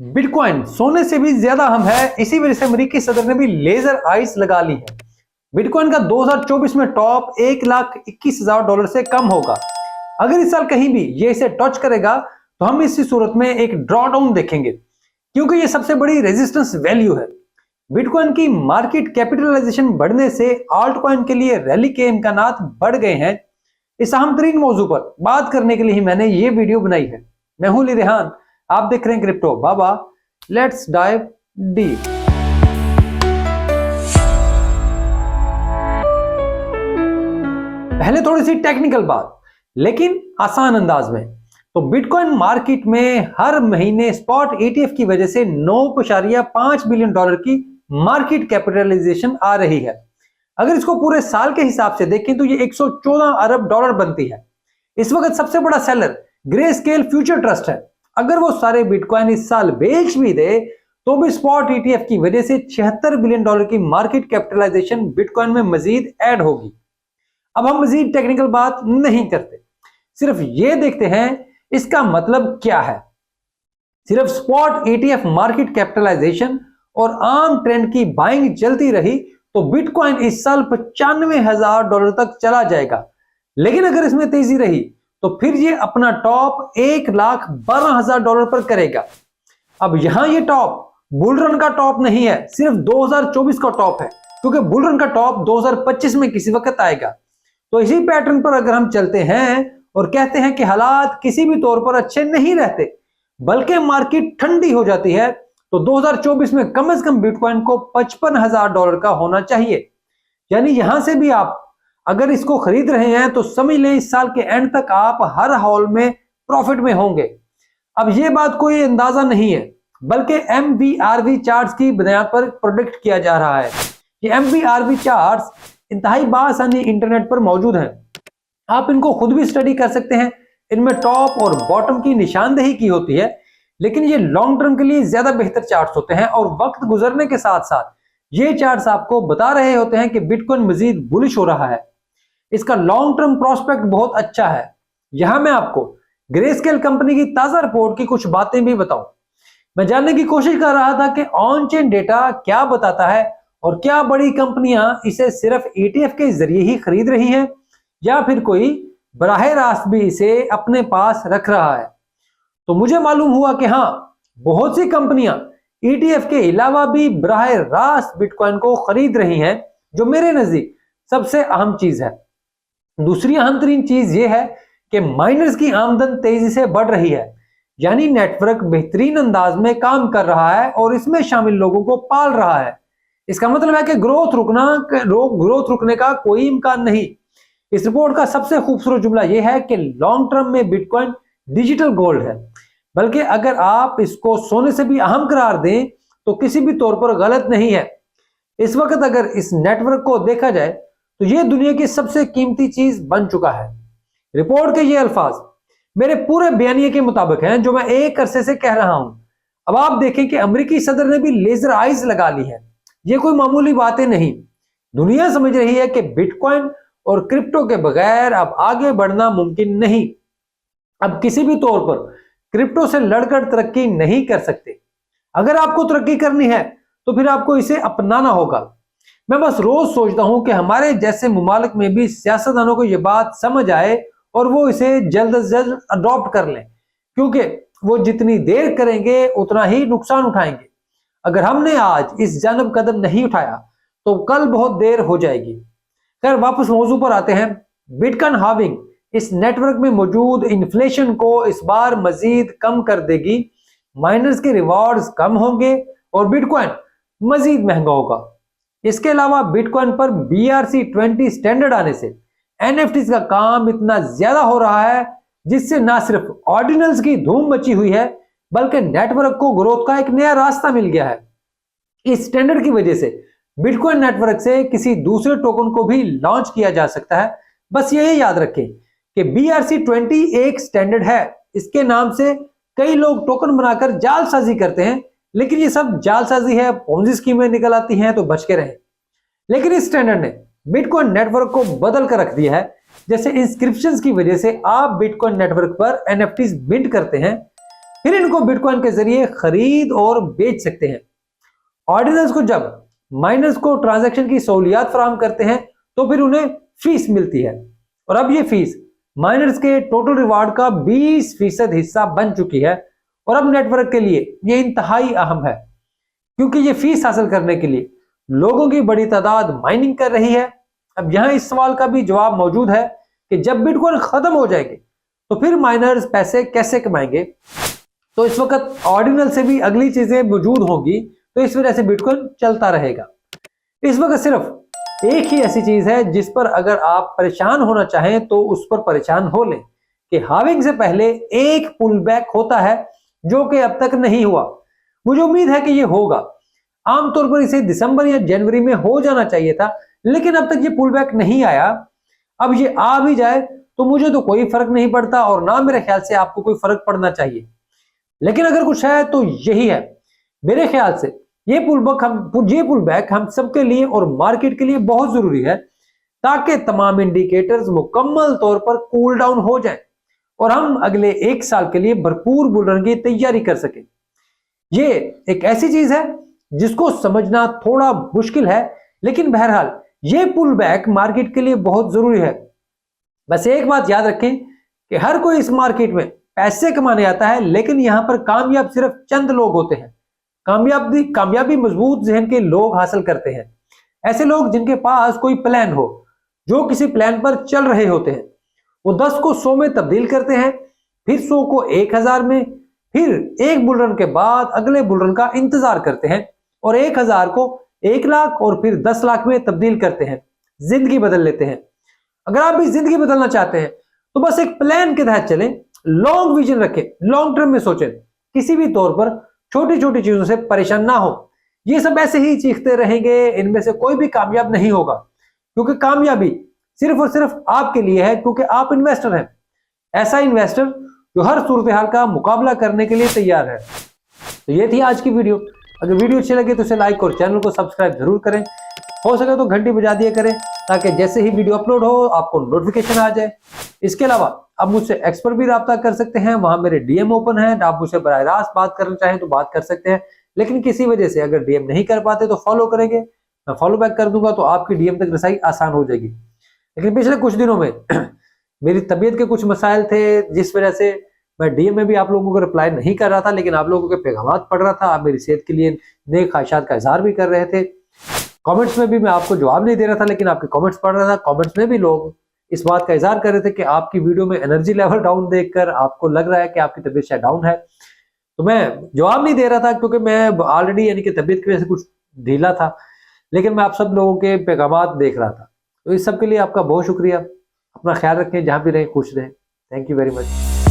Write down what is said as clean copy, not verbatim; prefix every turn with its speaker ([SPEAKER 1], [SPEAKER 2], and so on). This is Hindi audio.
[SPEAKER 1] बिटकॉइन सोने से भी ज्यादा अहम है, इसी वजह से अमेरिकी सदर ने भी लेजर आइस लगा ली है। बिटकॉइन का 2024 में टॉप $1,21,000 से कम होगा। अगर इस साल कहीं भी ये इसे टच करेगा तो हम इसी सूरत में एक ड्रॉडाउन देखेंगे, क्योंकि ये सबसे बड़ी रेजिस्टेंस वैल्यू है। बिटकॉइन की मार्केट कैपिटलाइजेशन बढ़ने से आल्ट कॉइन के लिए रैली के इम्कानात बढ़ गए हैं। इस अहम तरीन मौजू पर बात करने के लिए ही मैंने ये वीडियो बनाई है। मैं हूं अली रेहान, आप देख रहे हैं crypto Baba. Let's dive deep. पहले थोड़ी सी टेक्निकल बात, लेकिन आसान अंदाज में। तो बिटकॉइन मार्केट में हर महीने स्पॉट ETF की वजह से $9.5 बिलियन की मार्केट कैपिटलाइजेशन आ रही है। अगर इसको पूरे साल के हिसाब से देखें तो ये $114 अरब बनती है। इस वक्त सबसे बड़ा seller grey scale future trust है। अगर वो सारे बिटकॉइन इस साल बेच भी दे तो भी स्पॉट ETF की वजह से $76 बिलियन की मार्केट कैपिटलाइजेशन बिटकॉइन में मजीद ऐड होगी। अब हम मजीद टेक्निकल बात नहीं करते, सिर्फ ये देखते हैं इसका मतलब क्या है। सिर्फ स्पॉट ETF मार्केट कैपिटलाइजेशन और आम ट्रेंड की बाइंग चलती रही तो बिटकॉइन इस साल $95,000 तक चला जाएगा। लेकिन अगर इसमें तेजी रही तो फिर ये अपना टॉप $1,12,000 पर करेगा। अब यहां ये टॉप बुलरन का टॉप नहीं है, सिर्फ 2024 का टॉप है, क्योंकि बुलरन का टॉप 2025 में किसी वक्त आएगा। तो इसी पैटर्न पर अगर हम चलते हैं और कहते हैं कि हालात किसी भी तौर पर अच्छे नहीं रहते बल्कि मार्केट ठंडी हो जाती है, तो 2024 में कम से कम बिटकॉइन को $55,000 का होना चाहिए। यानी यहां से भी आप अगर इसको खरीद रहे हैं तो समझ लें इस साल के एंड तक आप हर हाल में प्रॉफिट में होंगे। अब ये बात कोई अंदाजा नहीं है, बल्कि MVRV चार्ट्स की बुनियाद पर प्रोडिक्ट किया जा रहा है। ये MVRV चार्ट्स इंतहाई बासानी इंटरनेट पर मौजूद हैं, आप इनको खुद भी स्टडी कर सकते हैं। इनमें टॉप और बॉटम की निशानदेही की होती है, लेकिन ये लॉन्ग टर्म के लिए ज्यादा बेहतर चार्ट्स होते हैं और वक्त गुजरने के साथ साथ ये चार्ट्स आपको बता रहे होते हैं कि बिटकॉइन मजीद बुलिश हो रहा है। इसका लॉन्ग टर्म प्रोस्पेक्ट बहुत अच्छा है। यहां मैं आपको ग्रेस्केल कंपनी की ताजा रिपोर्ट की कुछ बातें भी बताऊं। मैं जानने की कोशिश कर रहा था कि ऑन चेन डेटा क्या बताता है और क्या बड़ी कंपनियां इसे सिर्फ ETF के जरिए ही खरीद रही हैं या फिर कोई बराह रास्त भी इसे अपने पास रख रहा है। तो मुझे मालूम हुआ कि हाँ, बहुत सी कंपनियां ETF के अलावा भी बराह रास्त बिटकॉइन को खरीद रही हैं, जो मेरे नजदीक सबसे अहम चीज है। दूसरी अहम तरीन चीज यह है कि माइनर्स की आमदन तेजी से बढ़ रही है, यानी नेटवर्क बेहतरीन अंदाज में काम कर रहा है और इसमें शामिल लोगों को पाल रहा है। इसका मतलब है कि ग्रोथ रुकने का कोई इम्कान नहीं। इस रिपोर्ट का सबसे खूबसूरत जुमला यह है कि लॉन्ग टर्म में बिटकॉइन डिजिटल गोल्ड है, बल्कि अगर आप इसको सोने से भी अहम करार दें तो किसी भी तौर पर गलत नहीं है। इस वक्त अगर इस नेटवर्क को देखा जाए तो यह दुनिया की सबसे कीमती चीज बन चुका है। रिपोर्ट के ये अल्फाज मेरे पूरे बयानिए के मुताबिक हैं, जो मैं एक अरसे से कह रहा हूं। अब आप देखें कि अमेरिकी सदर ने भी लेजर आइज लगा ली है। ये कोई मामूली बातें नहीं। दुनिया समझ रही है कि बिटकॉइन और क्रिप्टो के बगैर अब आगे बढ़ना मुमकिन नहीं। अब किसी भी तौर पर क्रिप्टो से लड़कर तरक्की नहीं कर सकते। अगर आपको तरक्की करनी है तो फिर आपको इसे अपनाना होगा। मैं बस रोज सोचता हूं कि हमारे जैसे मुमालिक में भी सियासतदानों को यह बात समझ आए और वो इसे जल्द से जल्द अडॉप्ट कर लें, क्योंकि वो जितनी देर करेंगे उतना ही नुकसान उठाएंगे। अगर हमने आज इस जानब कदम नहीं उठाया तो कल बहुत देर हो जाएगी। खैर, वापस मौजू पर आते हैं। बिटकॉइन हार्विंग इस नेटवर्क में मौजूद इन्फ्लेशन को इस बार मजीद कम कर देगी। माइनर्स के रिवॉर्ड्स कम होंगे और बिटकॉइन मजीद महंगा होगा। इसके अलावा बिटकॉइन पर BRC-20 स्टैंडर्ड आने से NFTs का काम इतना ज्यादा हो रहा है, जिससे ना सिर्फ ऑर्डिनल्स की धूम मची हुई है बल्कि नेटवर्क को ग्रोथ का एक नया रास्ता मिल गया है। इस स्टैंडर्ड की वजह से बिटकॉइन नेटवर्क से किसी दूसरे टोकन को भी लॉन्च किया जा सकता है। बस यही याद रखें कि BRC-20 एक स्टैंडर्ड है। इसके नाम से कई लोग टोकन बनाकर जालसाजी करते हैं, लेकिन ये सब जालसाजी है, पोंजी स्कीमें निकल आती हैं, तो बच के रहें। लेकिन इस स्टैंडर्ड ने बिटकॉइन नेटवर्क को बदल कर रख दिया है। जैसे इंस्क्रिप्शंस की वजह से आप बिटकॉइन नेटवर्क पर NFTs मिंट करते हैं, फिर इनको बिटकॉइन के जरिए खरीद और बेच सकते हैं। ऑर्डिनल्स को जब माइनर्स को ट्रांजैक्शन की सहूलियत फराहम करते हैं तो फिर उन्हें फीस मिलती है, और अब ये फीस माइनर्स के टोटल रिवार्ड का 20% हिस्सा बन चुकी है। और अब नेटवर्क के लिए ये इंतहाई अहम है, क्योंकि ये फीस हासिल करने के लिए लोगों की बड़ी तादाद माइनिंग कर रही है। अब यहां इस सवाल का भी जवाब मौजूद है कि जब बिटकॉइन खत्म हो जाएंगे तो फिर माइनर्स पैसे कैसे कमाएंगे। तो इस वक्त ऑर्डिनल से भी अगली चीजें मौजूद होंगी, तो इस वजह से बिटकॉइन चलता रहेगा। इस वक्त सिर्फ एक ही ऐसी चीज है जिस पर अगर आप परेशान होना चाहें तो उस पर परेशान हो लें कि हाविंग से पहले एक पुल बैक होता है, जो कि अब तक नहीं हुआ। मुझे उम्मीद है कि ये होगा। आमतौर पर इसे दिसंबर या जनवरी में हो जाना चाहिए था, लेकिन अब तक ये पुल बैक नहीं आया। अब ये आ भी जाए तो मुझे तो कोई फर्क नहीं पड़ता, और ना मेरे ख्याल से आपको कोई फर्क पड़ना चाहिए। लेकिन अगर कुछ है तो यही है। मेरे ख्याल से ये पुल बैक हम सबके लिए और मार्केट के लिए बहुत जरूरी है, ताकि तमाम इंडिकेटर्स मुकम्मल तौर पर कूल डाउन हो जाएं और हम अगले 1 साल के लिए भरपूर बुल रन की तैयारी कर सकें। ये एक ऐसी चीज है जिसको समझना थोड़ा मुश्किल है, लेकिन बहरहाल ये पुल बैक मार्केट के लिए बहुत जरूरी है। बस एक बात याद रखें कि हर कोई इस मार्केट में पैसे कमाने आता है, लेकिन यहां पर कामयाब सिर्फ चंद लोग होते हैं। कामयाबी मजबूत जहन के लोग हासिल करते हैं। ऐसे लोग जिनके पास कोई प्लान हो, जो किसी प्लान पर चल रहे होते हैं। वो 10 को 100 में तब्दील करते हैं, फिर 100 को 1000 में, फिर एक बुल रन के बाद अगले बुल रन का इंतजार करते हैं, और 1000 को 1 लाख और फिर 10 लाख में तब्दील करते हैं। जिंदगी बदल लेते हैं। अगर आप भी जिंदगी बदलना चाहते हैं तो बस एक प्लान के तहत चलें, लॉन्ग विजन रखें, लॉन्ग टर्म में सोचें, किसी भी तौर पर छोटी छोटी चीजों से परेशान ना हो। ये सब ऐसे ही चीखते रहेंगे, इनमें से कोई भी कामयाब नहीं होगा, क्योंकि कामयाबी सिर्फ और सिर्फ आपके लिए है, क्योंकि आप इन्वेस्टर हैं। ऐसा इन्वेस्टर जो हर सूरत हाल का मुकाबला करने के लिए तैयार है। तो ये थी आज की वीडियो। अगर वीडियो अच्छी लगे तो इसे लाइक और चैनल को सब्सक्राइब जरूर करें। हो सके तो घंटी बजा दिया करें, ताकि जैसे ही वीडियो अपलोड हो आपको नोटिफिकेशन आ जाए। इसके अलावा आप मुझसे एक्स पर भी राब्ता कर सकते हैं, वहां मेरे डीएम ओपन है। आप मुझसे बराह रास्त बात करना चाहें तो बात कर सकते हैं, लेकिन किसी वजह से अगर डीएम नहीं कर पाते तो फॉलो करेंगे, मैं फॉलो बैक कर दूंगा, तो आपकी डीएम तक रसाई आसान हो जाएगी। लेकिन पिछले कुछ दिनों में मेरी तबीयत के कुछ मसाइल थे, जिस वजह से मैं डीएम में भी आप लोगों को रिप्लाई नहीं कर रहा था, लेकिन आप लोगों के पैगामात पढ़ रहा था। आप मेरी सेहत के लिए नेक ख्वाहिशात का इजहार भी कर रहे थे। कमेंट्स में भी मैं आपको जवाब नहीं दे रहा था, लेकिन आपके कमेंट्स पढ़ रहा था। कमेंट्स में भी लोग इस बात का इजहार कर रहे थे कि आपकी वीडियो में एनर्जी लेवल डाउन देखकर आपको लग रहा है कि आपकी तबीयत शायद डाउन है। तो मैं जवाब नहीं दे रहा था, क्योंकि मैं ऑलरेडी यानी कि तबीयत की वजह से कुछ ढीला था, लेकिन मैं आप सब लोगों के पैगामात देख रहा था। तो इस सब के लिए आपका बहुत शुक्रिया। अपना ख्याल रखें, जहां भी रहें खुश रहें। Thank you very much.